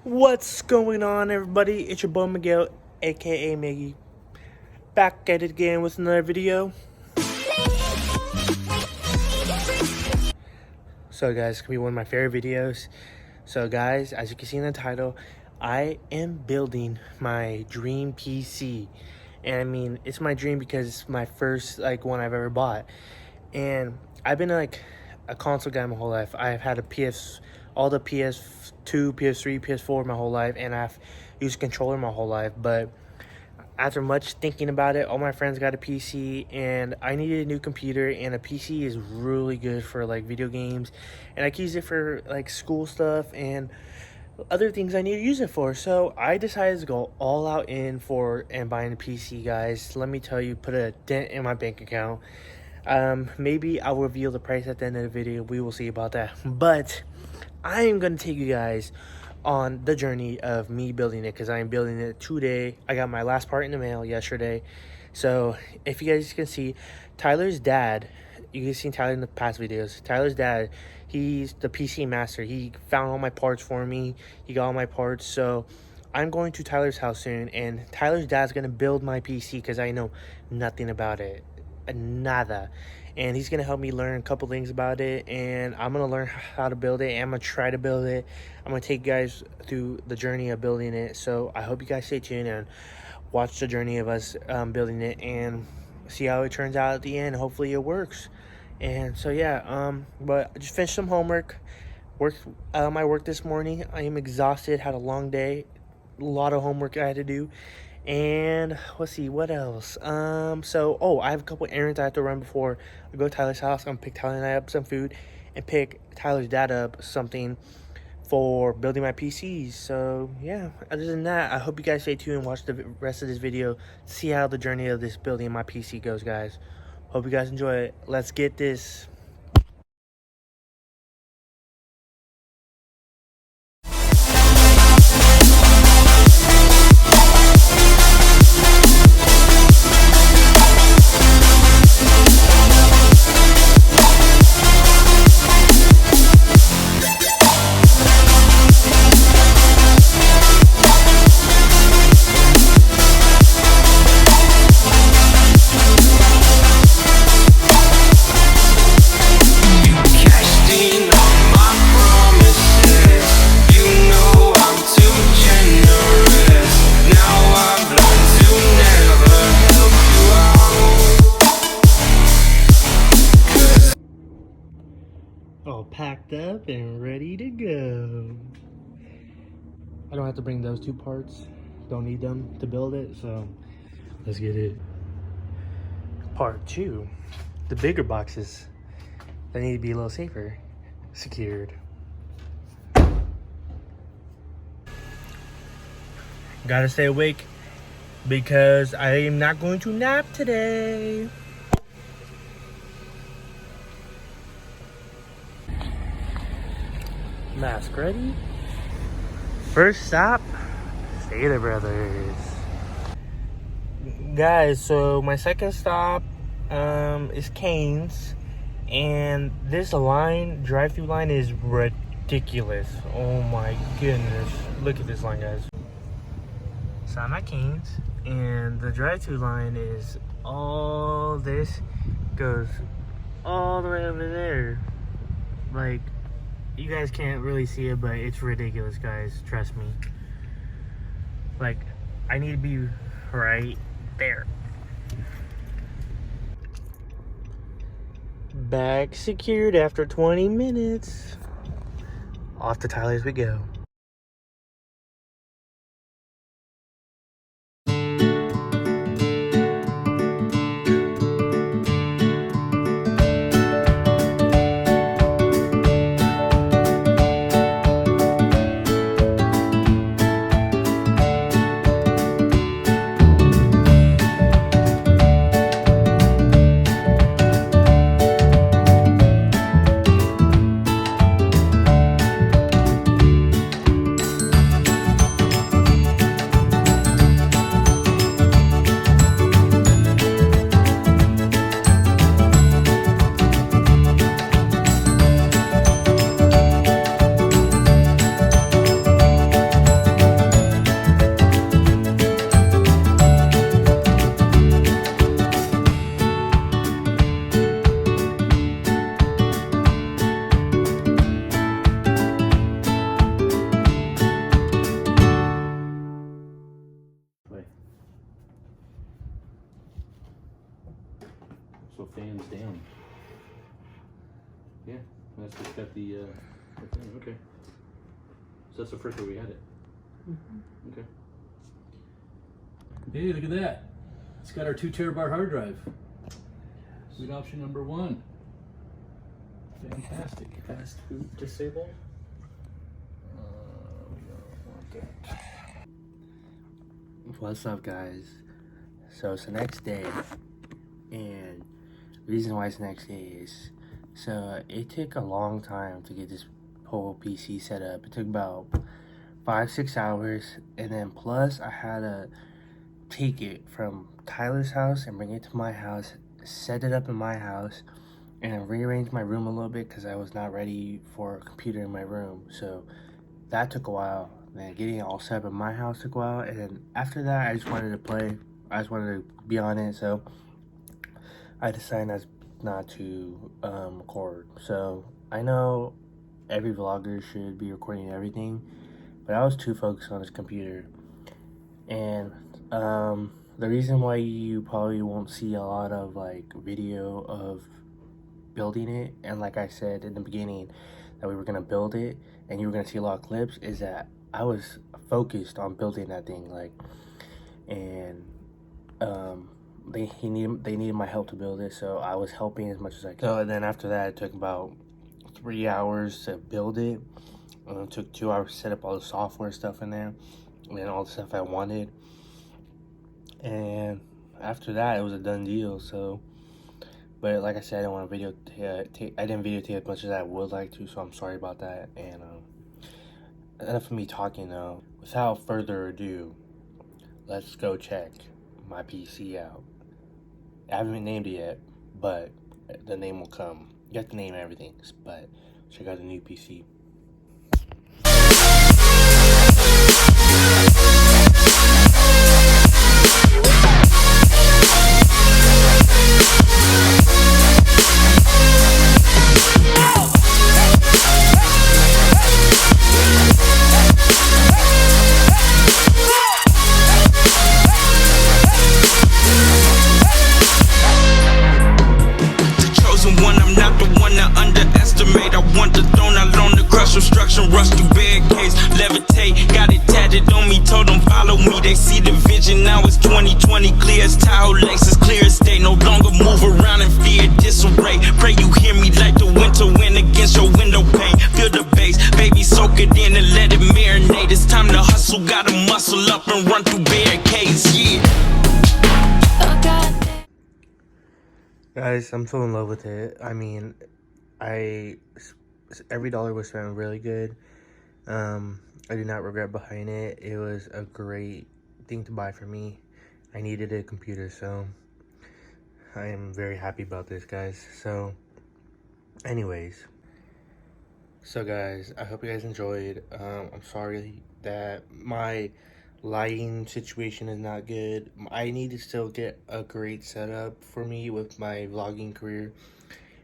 What's going on, everybody? It's your boy Miguel, aka Maggie, back at it again with another video. So guys, it's gonna be one of my favorite videos. So guys, as you can see in the title, I am building my dream PC. And I mean, it's my dream because it's my first one I've ever bought. And I've been a console guy my whole life. I've had all the PS2, PS3, PS4 my whole life, and I've used a controller my whole life. But after much thinking about it, all my friends got a PC, and I needed a new computer. And a PC is really good for video games, and I can use it for school stuff and other things I need to use it for. So I decided to go all out and buying a PC, guys. Let me tell you, put a dent in my bank account. Maybe I'll reveal the price at the end of the video. We will see about that. But I am going to take you guys on the journey of me building it, because I am building it today. I got my last part in the mail yesterday. So if you guys can see, Tyler's dad, you guys seen Tyler in the past videos. Tyler's dad, he's the PC master. He found all my parts for me. He got all my parts. So I'm going to Tyler's house soon, and Tyler's dad's going to build my PC because I know nothing about it. Nada. And he's gonna help me learn a couple things about it, and I'm gonna learn how to build it, and I'm gonna try to build it. I'm gonna take you guys through the journey of building it. So I hope you guys stay tuned and watch the journey of us building it and see how it turns out at the end. Hopefully it works. And so yeah, but I just finished some homework, worked my work this morning. I am exhausted, had a long day, a lot of homework I had to do. And let's see what else. So I have a couple errands I have to run before I go to Tyler's house. I'm gonna pick Tyler and I up some food, and pick Tyler's dad up something for building my PCs. So yeah, other than that, I hope you guys stay tuned and watch the rest of this video to see how the journey of this building my PC goes, guys. Hope you guys enjoy it. Let's get this. All packed up and ready to go. I don't have to bring those two parts. Don't need them to build it, so let's get it. Part 2. The bigger boxes. They need to be a little safer. Secured. Gotta stay awake because I am not going to nap today. Mask ready. First stop, Stater Brothers. Guys, so my second stop is Cane's, and this drive-through line is ridiculous. Oh my goodness, look at this line, guys. So I'm at Cane's, and the drive-through line is all this goes all the way over there. You guys can't really see it, but it's ridiculous, guys. Trust me. I need to be right there. Bag secured after 20 minutes. Off to Tyler's we go. the thing. Okay. So that's the first way we had it. Okay. Hey, look at that. It's got our 2 terabyte hard drive. Good option number 1. Fantastic. Fast boot disable. We don't want that. What's up, guys? So it's the next day, and the reason why it's the next day is it took a long time to get this whole PC set up. It took about 5-6 hours, and then plus I had to take it from Tyler's house and bring it to my house, set it up in my house, and rearrange my room a little bit because I was not ready for a computer in my room. So that took a while. Then getting it all set up in my house took a while, and then after that I just wanted to play. I just wanted to be on it, so I decided not to record. So I know every vlogger should be recording everything, but I was too focused on this computer. And the reason why you probably won't see a lot of like video of building it, and like I said in the beginning that we were gonna build it and you were gonna see a lot of clips, is that I was focused on building that thing, like, and they needed my help to build it, so I was helping as much as I could. So then after that, it took about 3 hours to build it. It took 2 hours to set up all the software stuff in there, and then all the stuff I wanted. And after that, it was a done deal. So, but like I said, I didn't want to I didn't videotape as much as I would like to, so I'm sorry about that. And enough of me talking though. Without further ado, let's go check my PC out. I haven't named it yet, but the name will come. You have to name everything, but check out the new PC. Obstruction, rush through barricades, levitate, got it tatted on me, told them follow me, they see the vision, now it's 2020, clear as Tahoe, Lexus, clear as day, no longer move around in fear, disarray, pray you hear me like the winter wind against your window pane, feel the bass, baby soak it in and let it marinate, it's time to hustle, gotta muscle up and run through barricades, yeah. Guys, I'm so in love with it. I mean, every dollar was spent really good. I do not regret buying it. It was a great thing to buy for me. I needed a computer, so I am very happy about this, guys. So anyways, so guys, I hope you guys enjoyed. I'm sorry that my lighting situation is not good. I need to still get a great setup for me with my vlogging career,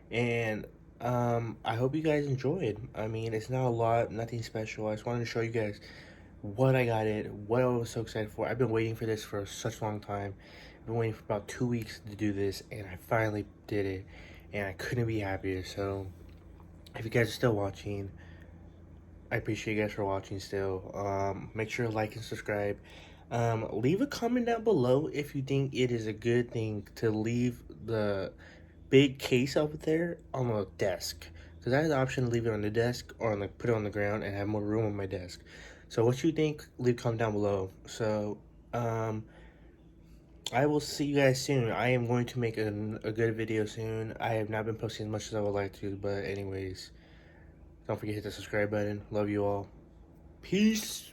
and I hope you guys enjoyed. I mean, it's not a lot, nothing special. I just wanted to show you guys what I got what I was so excited for. I've been waiting for this for such a long time. I've been waiting for about 2 weeks to do this, and I finally did it, and I couldn't be happier. So if you guys are still watching, I appreciate you guys for watching still. Make sure to like and subscribe. Leave a comment down below if you think it is a good thing to leave the big case up there on the desk, because I have the option to leave it on the desk or put it on the ground and have more room on my desk. So what you think, leave a comment down below. So I will see you guys soon. I am going to make a good video soon. I have not been posting as much as I would like to, but anyways, don't forget to hit the subscribe button. Love you all. Peace.